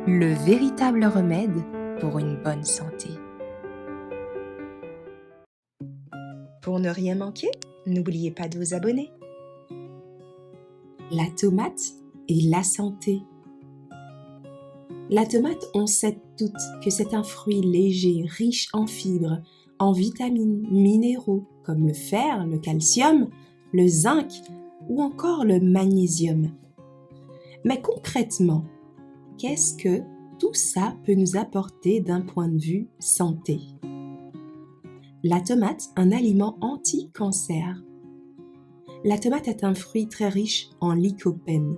le véritable remède pour une bonne santé. Pour ne rien manquer, n'oubliez pas de vous abonner. La tomate et la santé. La tomate, on sait toutes que c'est un fruit léger, riche en fibres, en vitamines, minéraux comme le fer, le calcium, le zinc ou encore le magnésium. Mais concrètement, qu'est-ce que tout ça peut nous apporter d'un point de vue santé? La tomate, un aliment anti-cancer. La tomate est un fruit très riche en lycopène,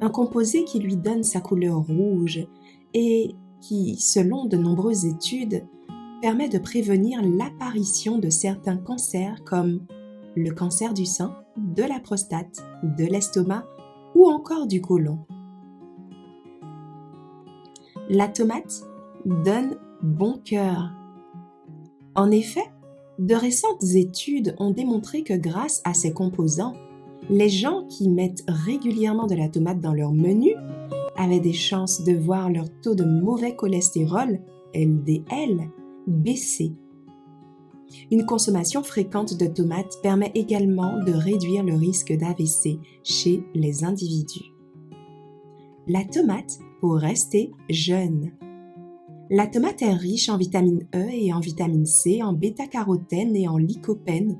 un composé qui lui donne sa couleur rouge et qui, selon de nombreuses études, permet de prévenir l'apparition de certains cancers comme le cancer du sein, de la prostate, de l'estomac ou encore du côlon. La tomate donne bon cœur. En effet, de récentes études ont démontré que grâce à ces composants, les gens qui mettent régulièrement de la tomate dans leur menu avaient des chances de voir leur taux de mauvais cholestérol, LDL, baisser. Une consommation fréquente de tomates permet également de réduire le risque d'AVC chez les individus. La tomate pour rester jeune. La tomate est riche en vitamine E et en vitamine C, en bêta-carotène et en lycopène,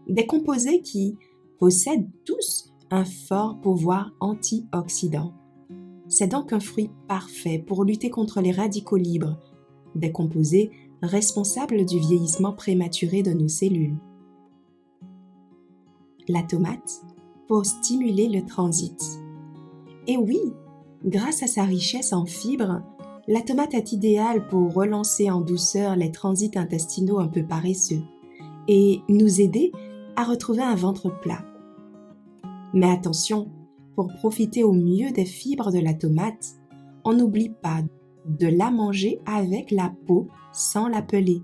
des composés qui possèdent tous un fort pouvoir antioxydant. C'est donc un fruit parfait pour lutter contre les radicaux libres, des composés responsables du vieillissement prématuré de nos cellules. La tomate pour stimuler le transit. Et oui, grâce à sa richesse en fibres, la tomate est idéale pour relancer en douceur les transits intestinaux un peu paresseux et nous aider à retrouver un ventre plat. Mais attention, pour profiter au mieux des fibres de la tomate, on n'oublie pas de la manger avec la peau sans la peler.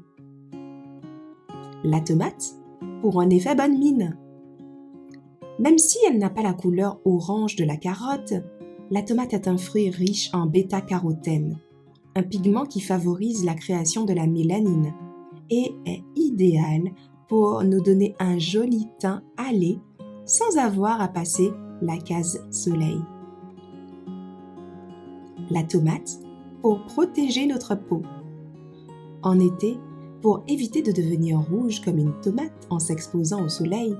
La tomate pour un effet bonne mine. Même si elle n'a pas la couleur orange de la carotte, la tomate est un fruit riche en bêta-carotène, un pigment qui favorise la création de la mélanine et est idéal pour nous donner un joli teint hâlé sans avoir à passer la case soleil. La tomate pour protéger notre peau. En été, pour éviter de devenir rouge comme une tomate en s'exposant au soleil,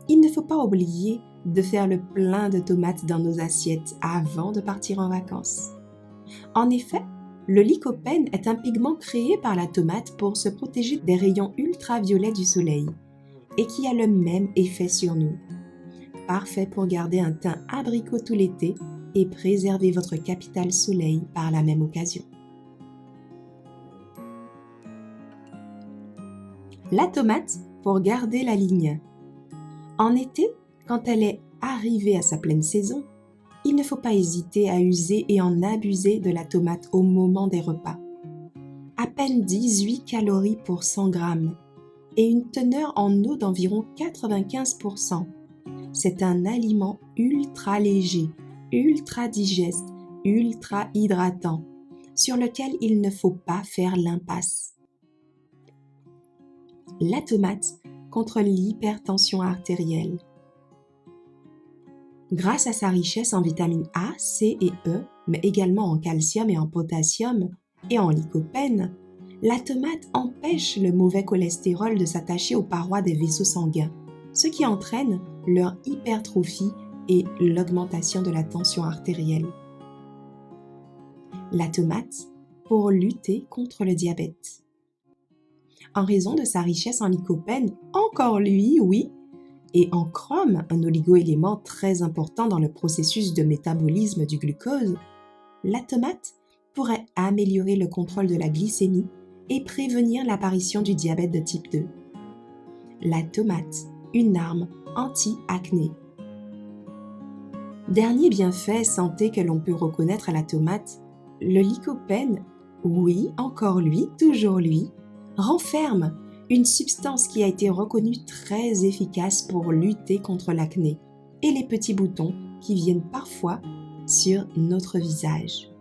il ne faut pas oublier de faire le plein de tomates dans nos assiettes avant de partir en vacances. En effet, le lycopène est un pigment créé par la tomate pour se protéger des rayons ultraviolets du soleil et qui a le même effet sur nous. Parfait pour garder un teint abricot tout l'été et préserver votre capital soleil par la même occasion. La tomate pour garder la ligne. En été, quand elle est arrivée à sa pleine saison, il ne faut pas hésiter à user et en abuser de la tomate au moment des repas. À peine 18 calories pour 100 grammes et une teneur en eau d'environ 95%. C'est un aliment ultra léger, ultra digeste, ultra hydratant, sur lequel il ne faut pas faire l'impasse. La tomate contre l'hypertension artérielle. Grâce à sa richesse en vitamines A, C et E, mais également en calcium et en potassium, et en lycopène, la tomate empêche le mauvais cholestérol de s'attacher aux parois des vaisseaux sanguins, ce qui entraîne leur hypertrophie et l'augmentation de la tension artérielle. La tomate pour lutter contre le diabète. En raison de sa richesse en lycopène, encore lui, oui, et en chrome, un oligoélément très important dans le processus de métabolisme du glucose, la tomate pourrait améliorer le contrôle de la glycémie et prévenir l'apparition du diabète de type 2. La tomate, une arme anti-acné. Dernier bienfait santé que l'on peut reconnaître à la tomate, le lycopène, oui, encore lui, toujours lui, renferme une substance qui a été reconnue très efficace pour lutter contre l'acné et les petits boutons qui viennent parfois sur notre visage.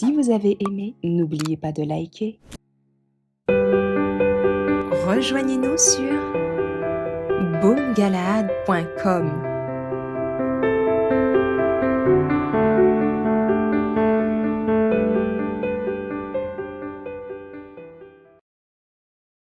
Si vous avez aimé, n'oubliez pas de liker. Rejoignez-nous sur boomgalaad.com.